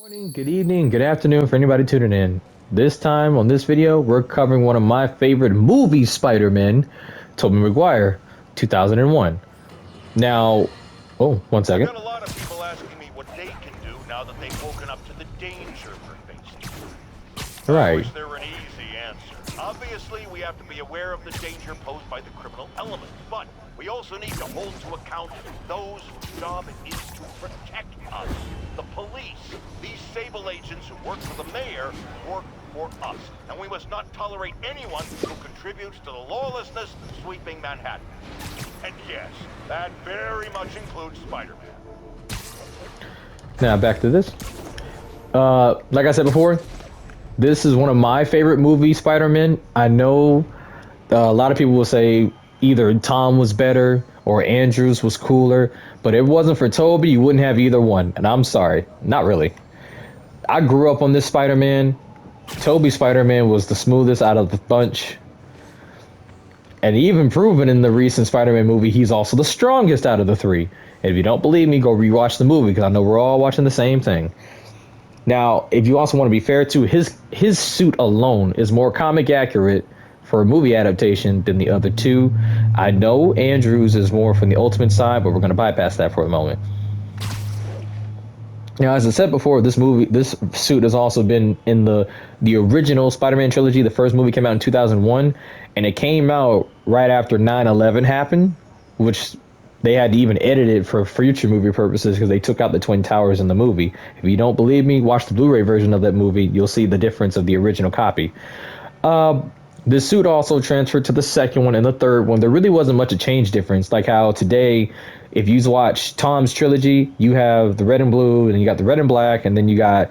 Morning, good evening, good afternoon for anybody tuning in. This time on this video, we're covering one of my favorite movies, Spider-Man, Tobey Maguire, 2001. Now, oh, one I've second. got a lot of people asking me what they can do now that they've woken up to the danger we're facing. I Right. wish there were an easy answer. Obviously, we have to be aware of the danger posed by the criminal elements, but we also need to hold to account those whose job it is to protect us. The police. These Sable agents who work for the mayor work for us, and we must not tolerate anyone who contributes to the lawlessness sweeping Manhattan. And yes, that very much includes Spider-Man. Now back to this. Like I said before, this is one of my favorite movies, Spider-Man. I know a lot of people will say either Tom was better or Andrews was cooler, but if it wasn't for Toby, you wouldn't have either one. And I'm sorry, not really. I grew up on this Spider-Man. Toby Spider-Man was the smoothest out of the bunch. And even proven in the recent Spider-Man movie, he's also the strongest out of the three. And if you don't believe me, go rewatch the movie because I know we're all watching the same thing. Now, if you also want to be fair too, his suit alone is more comic accurate for a movie adaptation than the other two. I know Andrews is more from the Ultimate side, but we're going to bypass that for a moment. Now, as I said before, this suit has also been in the original Spider-Man trilogy. The first movie came out in 2001, and it came out right after 9/11 happened, which they had to even edit it for future movie purposes because they took out the Twin Towers in the movie. If you don't believe me, watch the Blu-ray version of that movie. You'll see the difference of the original copy. This suit also transferred to the second one and the third one. There really wasn't much a change difference. Like how today, if you watch Tom's trilogy, you have the red and blue, and you got the red and black, and then you got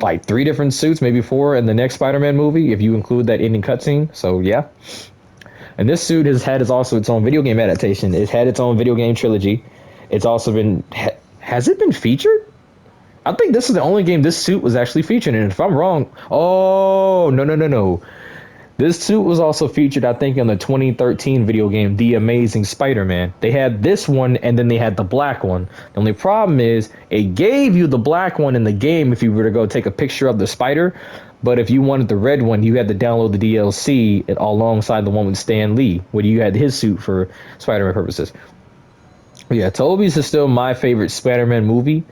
like three different suits, maybe four in the next Spider-Man movie, if you include that ending cutscene. So yeah. And this suit has had also its own video game adaptation. It's had its own video game trilogy. It's also been has it been featured? I think this is the only game this suit was actually featured in. If I'm wrong, oh no. This suit was also featured, I think, in the 2013 video game, The Amazing Spider-Man. They had this one, and then they had the black one. The only problem is, it gave you the black one in the game if you were to go take a picture of the spider, but if you wanted the red one, you had to download the DLC alongside the one with Stan Lee, where you had his suit for Spider-Man purposes. Yeah, Tobey's is still my favorite Spider-Man movie.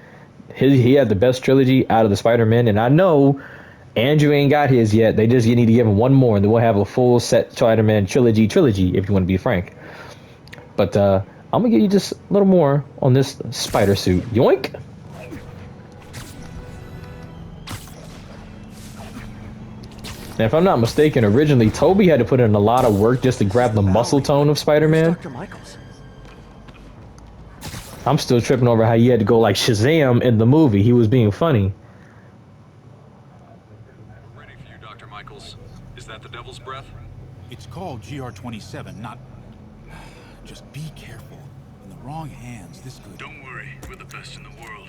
He had the best trilogy out of the Spider-Man, and I know Andrew ain't got his yet. They just need to give him one more, and then we'll have a full set Spider-Man trilogy, if you want to be frank. But I'm gonna give you just a little more on this spider suit. Yoink! And if I'm not mistaken, originally Toby had to put in a lot of work just to grab the muscle tone of Spider-Man. Dr. Michaels. I'm still tripping over how he had to go like Shazam in the movie. He was being funny. Ready for you, Dr. Michaels. Is that the Devil's Breath? It's called GR27, not... Just be careful. In the wrong hands, this could... Don't worry, we're the best in the world.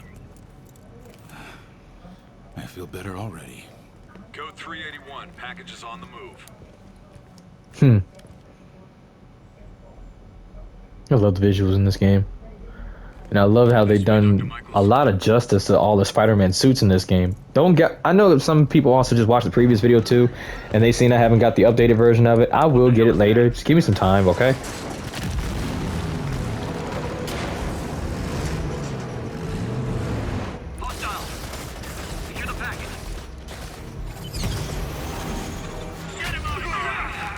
I feel better already. Code 381, package is on the move. I love the visuals in this game. And I love how they've done a lot of justice to all the Spider-Man suits in this game. I know that some people also just watched the previous video too, and they seen I haven't got the updated version of it. I will get it later. Just give me some time, okay? Hostile! Secure the package. Get him out of here!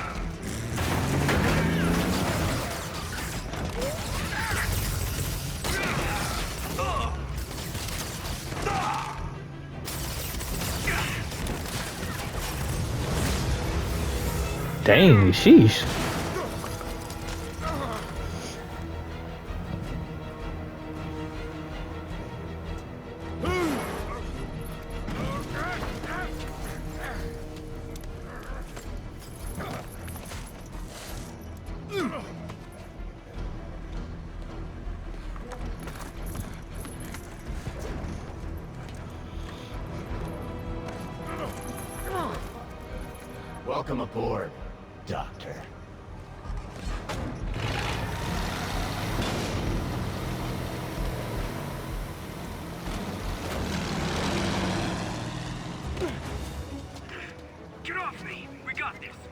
Dang, sheesh. Welcome aboard, Doctor.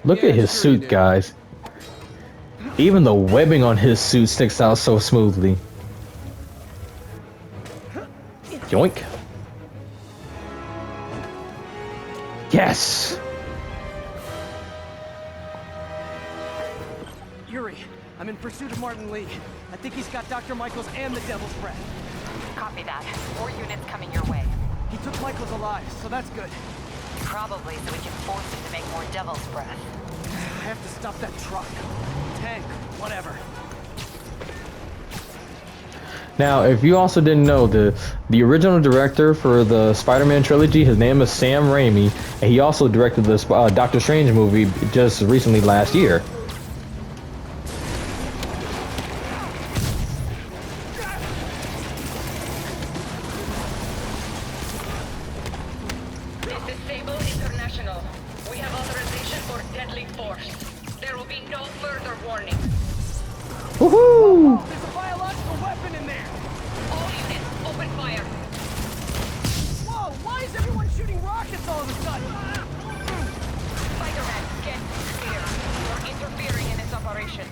Look at his suit, guys. Even the webbing on his suit sticks out so smoothly. Yoink. Yes! Yuri, I'm in pursuit of Martin Lee. I think he's got Dr. Michaels and the Devil's Breath. Copy that. 4 units coming your way. He took Michaels alive, so that's good. Probably so we can force him to make more Devil's Breath. I have to stop that truck. Tank, whatever. Now, if you also didn't know, the original director for the Spider-Man trilogy, his name is Sam Raimi, and he also directed the Doctor Strange movie just recently last year. This is Sable International. We have authorization for deadly force. There will be no further warning. Woohoo! There's a biological weapon in there! All units, open fire. Whoa, why is everyone shooting rockets all of a sudden? Spider-Man, get clear. You're interfering in this operation.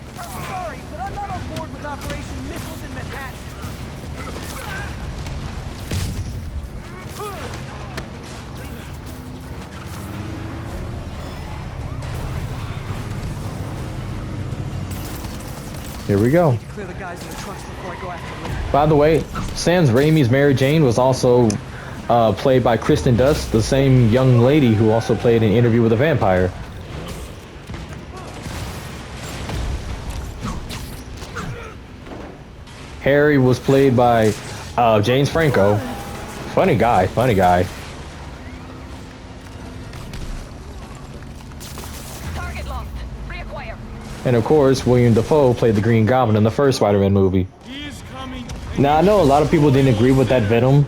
Sorry, but I'm not on board with Operation Missiles in Manhattan. Here we go. Clear the guys in the trucks before I go after Lee. By the way, Sam Raimi's Mary Jane was also played by Kristen Dunst, the same young lady who also played in Interview with a Vampire. Harry was played by James Franco. Funny guy, funny guy. Target locked. Reacquire. And of course, William Dafoe played the Green Goblin in the first Spider-Man movie. Now, I know a lot of people didn't agree with that Venom.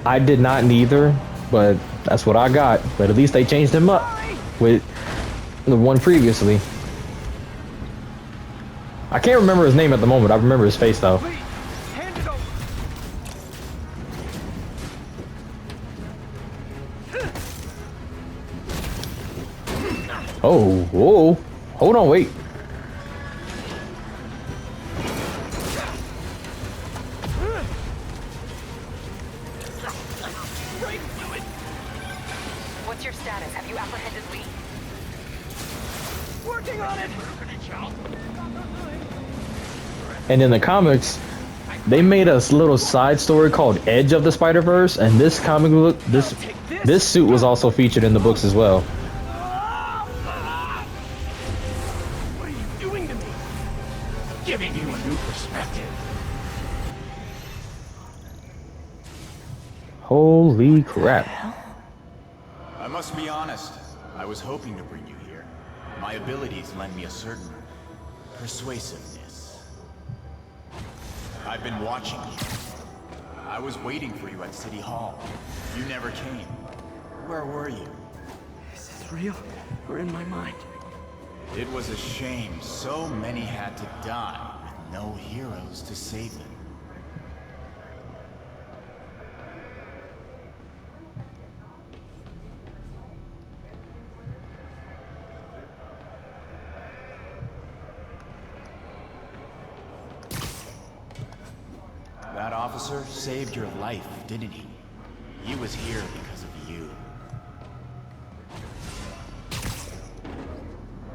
I did not neither, but that's what I got. But at least they changed him up with the one previously. I can't remember his name at the moment. I remember his face, though. Lee, hand it over. Oh, whoa. Hold on, wait. What's your status? Have you apprehended Lee? Working on it! And in the comics, they made a little side story called Edge of the Spider-Verse, and this comic book, this suit was also featured in the books as well. What are you doing to me? Giving you a new perspective. Holy crap. I must be honest. I was hoping to bring you here. My abilities lend me a certain persuasiveness. I've been watching you. I was waiting for you at City Hall. You never came. Where were you? Is this real or in my mind? It was a shame so many had to die with no heroes to save them. That officer saved your life, didn't he? He was here because of you.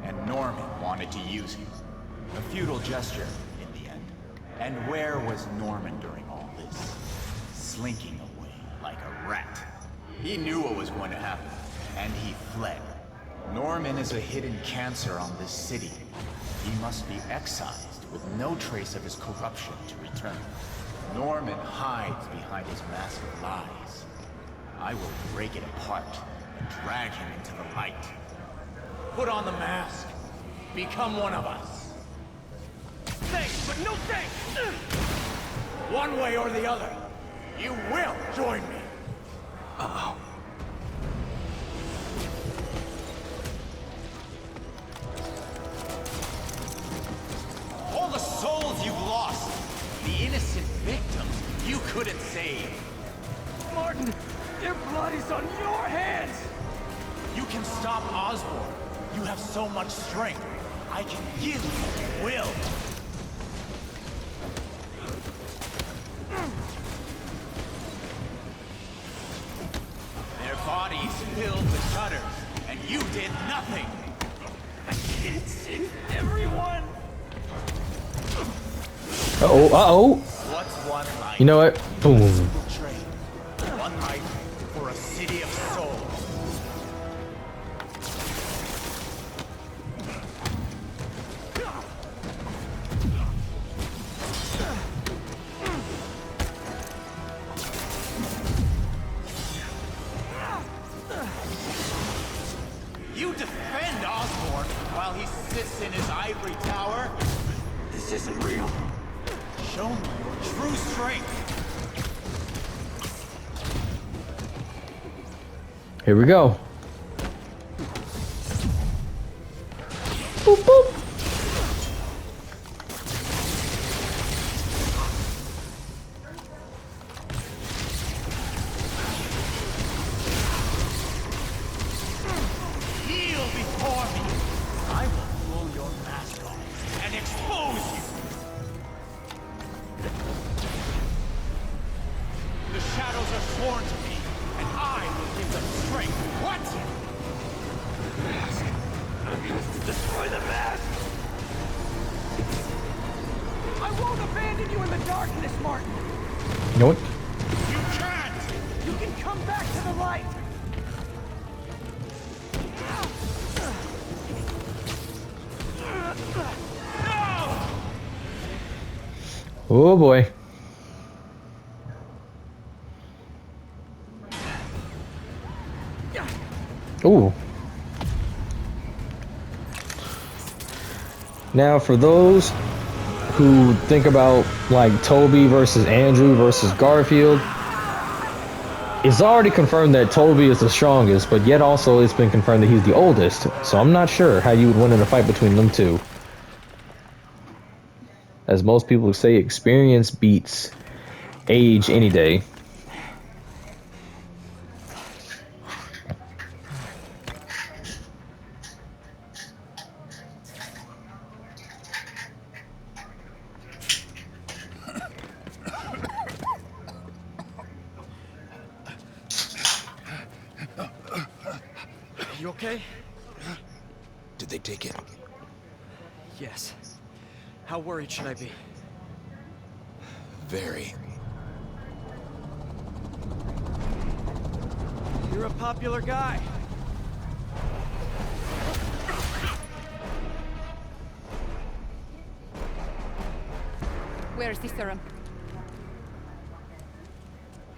And Norman wanted to use you. A futile gesture, in the end. And where was Norman during all this? Slinking away like a rat. He knew what was going to happen, and he fled. Norman is a hidden cancer on this city. He must be excised with no trace of his corruption to return. Norman hides behind his mask of lies. I will break it apart and drag him into the light. Put on the mask. Become one of us. Thanks, but no thanks! One way or the other, you will join me. Uh-oh. All the souls you've lost, the innocent victims you couldn't save. Martin, their blood is on your hands! You can stop Osborn, You have so much strength. I can give you will. Their bodies filled the shutters, and you did nothing. I can't save everyone. Uh-oh, uh-oh. What's one life? You know what? Boom. Trade. One life for a city of souls. You defend Osborn while he sits in his ivory tower? This isn't real. Show me your true strength. Here we go. Boop, boop. Kneel before me. I will pull your mask off and expose you. The shadows are sworn to me, and I will give them strength. What? I'm going to destroy the mask. I won't abandon you in the darkness, Martin. You know what? You can't! You can come back to the light. No! Oh boy. Ooh. Now, for those who think about like Toby versus Andrew versus Garfield, it's already confirmed that Toby is the strongest, but yet also it's been confirmed that he's the oldest. So I'm not sure how you would win in a fight between them two. As most people say, experience beats age any day. You okay? Did they take it? Yes. How worried should I be? Very. You're a popular guy. Where's the serum?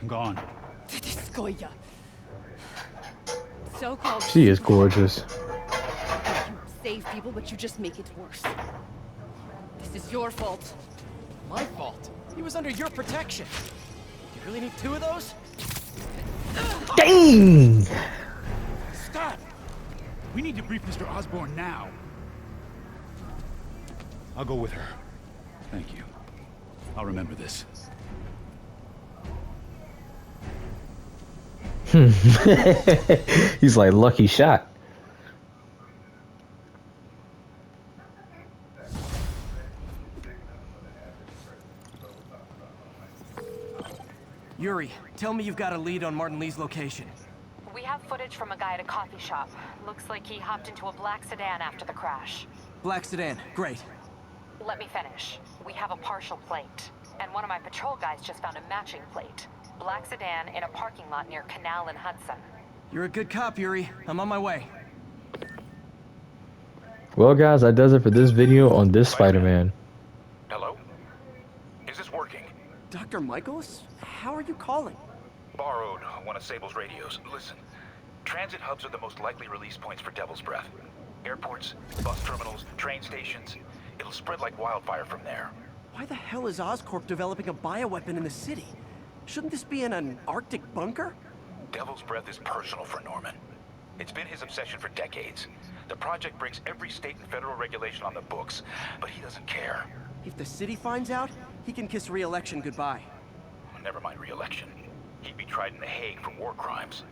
Gone. Skoya. So-called. She is gorgeous. You save people, but you just make it worse. This is your fault. My fault. He was under your protection. Do you really need two of those? Dang! Stop! We need to brief Mr. Osborn now. I'll go with her. Thank you. I'll remember this. He's like, lucky shot. Yuri, tell me you've got a lead on Martin Lee's location. We have footage from a guy at a coffee shop. Looks like he hopped into a black sedan after the crash. Black sedan, great. Let me finish. We have a partial plate. And one of my patrol guys just found a matching plate. Black sedan in a parking lot near Canal and Hudson. You're a good cop, Yuri. I'm on my way. Well, guys, that does it for this video on this Spider-Man. Hello? Is this working? Dr. Michaels? How are you calling? Borrowed one of Sable's radios. Listen, transit hubs are the most likely release points for Devil's Breath. Airports, bus terminals, train stations. It'll spread like wildfire from there. Why the hell is Oscorp developing a bioweapon in the city? Shouldn't this be in an Arctic bunker? Devil's Breath is personal for Norman. It's been his obsession for decades. The project breaks every state and federal regulation on the books, but he doesn't care. If the city finds out, he can kiss re-election goodbye. Never mind re-election. He'd be tried in The Hague for war crimes.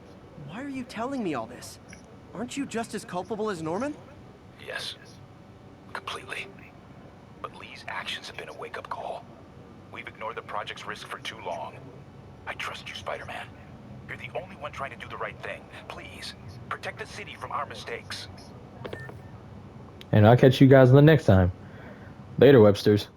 Why are you telling me all this? Aren't you just as culpable as Norman? Yes. Completely. But Lee's actions have been a wake-up call. We've ignored the project's risk for too long. I trust you, Spider-Man. You're the only one trying to do the right thing. Please, protect the city from our mistakes. And I'll catch you guys in the next time. Later, Websters.